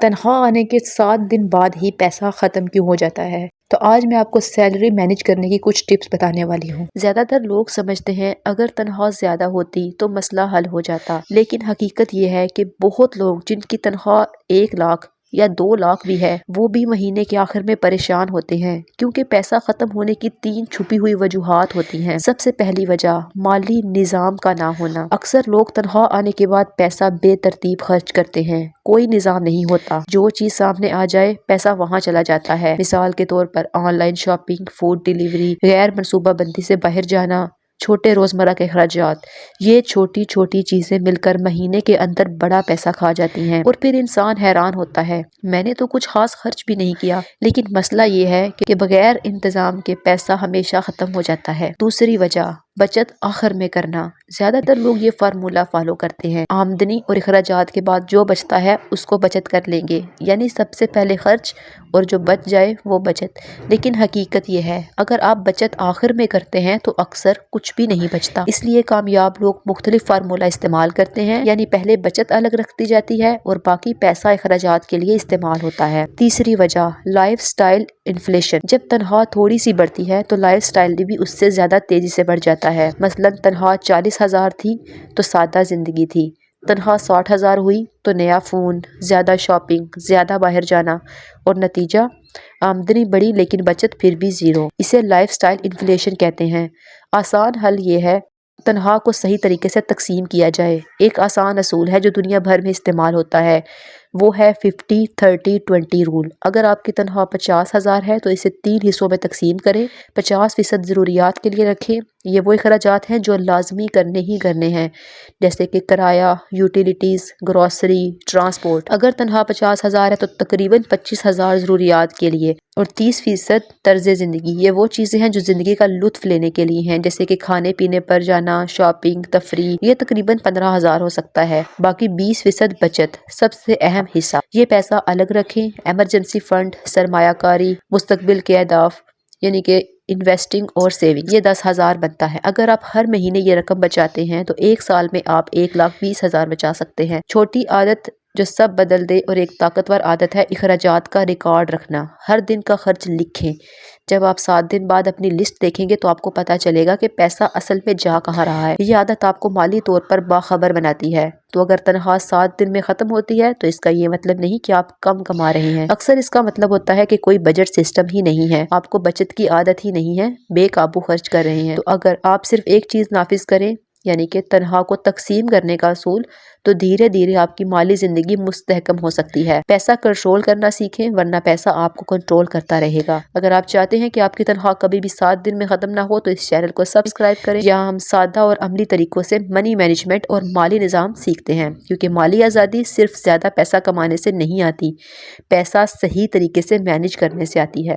تنخواہ آنے کے 7 دن بعد ہی پیسہ ختم کیوں ہو جاتا ہے؟ تو آج میں آپ کو سیلری مینیج کرنے کی کچھ ٹپس بتانے والی ہوں۔ زیادہ تر لوگ سمجھتے ہیں اگر تنخواہ زیادہ ہوتی تو مسئلہ حل ہو جاتا، لیکن حقیقت یہ ہے کہ بہت لوگ جن کی تنخواہ 1 لاکھ یا 2 لاکھ بھی ہے، وہ بھی مہینے کے آخر میں پریشان ہوتے ہیں، کیونکہ پیسہ ختم ہونے کی 3 چھپی ہوئی وجوہات ہوتی ہیں۔ سب سے پہلی وجہ مالی نظام کا نہ ہونا۔ اکثر لوگ تنخواہ آنے کے بعد پیسہ بے ترتیب خرچ کرتے ہیں، کوئی نظام نہیں ہوتا، جو چیز سامنے آ جائے پیسہ وہاں چلا جاتا ہے۔ مثال کے طور پر online shopping, food delivery, غیر منصوبہ بندی سے باہر جانا، چھوٹے روزمرہ کے اخراجات۔ یہ چھوٹی چھوٹی چیزیں مل کر مہینے کے اندر بڑا پیسہ کھا جاتی ہیں، اور پھر انسان حیران ہوتا ہے، میں نے تو کچھ خاص خرچ بھی نہیں کیا۔ لیکن مسئلہ یہ ہے کہ بغیر انتظام کے پیسہ ہمیشہ ختم ہو جاتا ہے۔ دوسری وجہ بچت آخر میں کرنا۔ زیادہ تر لوگ یہ فارمولہ فالو کرتے ہیں، آمدنی اور اخراجات کے بعد جو بچتا ہے اس کو بچت کر لیں گے، یعنی سب سے پہلے خرچ اور جو بچ جائے وہ بچت۔ لیکن حقیقت یہ ہے اگر آپ بچت آخر میں کرتے ہیں تو اکثر کچھ بھی نہیں بچتا۔ اس لیے کامیاب لوگ مختلف فارمولہ استعمال کرتے ہیں، یعنی پہلے بچت الگ رکھتی جاتی ہے اور باقی پیسہ اخراجات کے لیے استعمال ہوتا ہے۔ تیسری وجہ لائف سٹائل انفلیشن۔ جب تنخواہ تھوڑی سی بڑھتی ہے تو لائف سٹائل بھی اس سے زیادہ تیزی سے بڑھ جاتا ہے۔ مثلا تنخواہ 40,000 تھی تو سادہ زندگی تھی، تنخواہ 60,000 ہوئی تو نیا فون، زیادہ شاپنگ، زیادہ باہر جانا، اور نتیجہ آمدنی بڑھی لیکن بچت پھر بھی زیرو۔ اسے لائف سٹائل انفلیشن کہتے ہیں۔ آسان حل یہ ہے تنخواہ کو صحیح طریقے سے تقسیم کیا جائے۔ ایک آسان اصول ہے جو دنیا بھر میں استعمال ہوتا ہے، وہ ہے 50-30-20 رول۔ اگر آپ کی تنخواہ 50,000 ہے تو اسے 3 حصوں میں تقسیم کریں۔ 50% ضروریات کے لیے رکھیں، یہ وہ اخراجات ہیں جو لازمی کرنے ہی کرنے ہیں، جیسے کہ کرایہ، یوٹیلیٹیز، گروسری، ٹرانسپورٹ۔ اگر تنخواہ 50,000 ہے تو تقریباً 25,000 ضروریات کے لیے، اور 30% طرز زندگی۔ یہ وہ چیزیں ہیں جو زندگی کا لطف لینے کے لیے ہیں، جیسے کہ کھانے پینے پر جانا، شاپنگ، تفریح۔ یہ تقریباً 15,000 ہو سکتا ہے۔ باقی 20% بچت، سب سے اہم حصہ۔ یہ پیسہ الگ رکھیں، ایمرجنسی فنڈ، سرمایہ کاری، مستقبل کے اہداف، یعنی کہ انویسٹنگ اور سیونگ۔ یہ 10,000 بنتا ہے۔ اگر آپ ہر مہینے یہ رقم بچاتے ہیں تو 1 سال میں آپ 1,20,000 بچا سکتے ہیں۔ چھوٹی عادت جو سب بدل دے، اور ایک طاقتور عادت ہے اخراجات کا ریکارڈ رکھنا۔ ہر دن کا خرچ لکھیں۔ جب آپ 7 دن بعد اپنی لسٹ دیکھیں گے تو آپ کو پتہ چلے گا کہ پیسہ اصل میں جا کہاں رہا ہے۔ یہ عادت آپ کو مالی طور پر باخبر بناتی ہے۔ تو اگر تنخواہ 7 دن میں ختم ہوتی ہے تو اس کا یہ مطلب نہیں کہ آپ کم کما رہے ہیں، اکثر اس کا مطلب ہوتا ہے کہ کوئی بجٹ سسٹم ہی نہیں ہے، آپ کو بچت کی عادت ہی نہیں ہے، بے قابو خرچ کر رہے ہیں۔ تو اگر آپ صرف ایک چیز نافذ کریں، یعنی کہ تنخواہ کو تقسیم کرنے کا اصول، تو دھیرے دھیرے آپ کی مالی زندگی مستحکم ہو سکتی ہے۔ پیسہ کنٹرول کرنا سیکھیں، ورنہ پیسہ آپ کو کنٹرول کرتا رہے گا۔ اگر آپ چاہتے ہیں کہ آپ کی تنخواہ کبھی بھی 7 دن میں ختم نہ ہو تو اس چینل کو سبسکرائب کریں۔ یہاں ہم سادہ اور عملی طریقوں سے منی مینجمنٹ اور مالی نظام سیکھتے ہیں، کیونکہ مالی آزادی صرف زیادہ پیسہ کمانے سے نہیں آتی، پیسہ صحیح طریقے سے مینیج کرنے سے آتی ہے۔